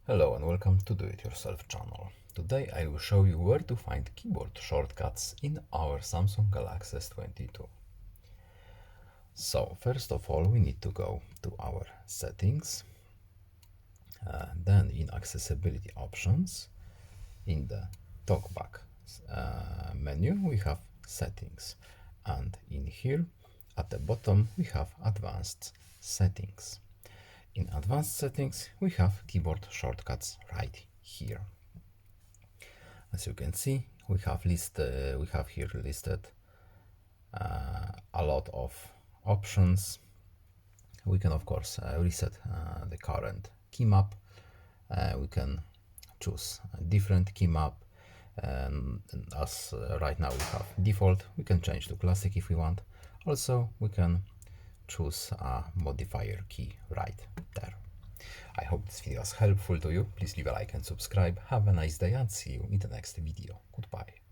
Hello and welcome to Do It Yourself channel. Today I will show you where to find keyboard shortcuts in our Samsung Galaxy S22. So first of all we need to go to our settings, then in accessibility options, in the talkback menu we have settings, and in here at the bottom we have advanced settings. In advanced settings, we have keyboard shortcuts right here. As you can see, we have here listed a lot of options. We can of course reset the current key map. We can choose a different key map, and as right now we have default, we can change to classic if we want. Also, we can choose a modifier key right there. I hope this video was helpful to you. Please leave a like and subscribe. Have a nice day and see you in the next video. Goodbye.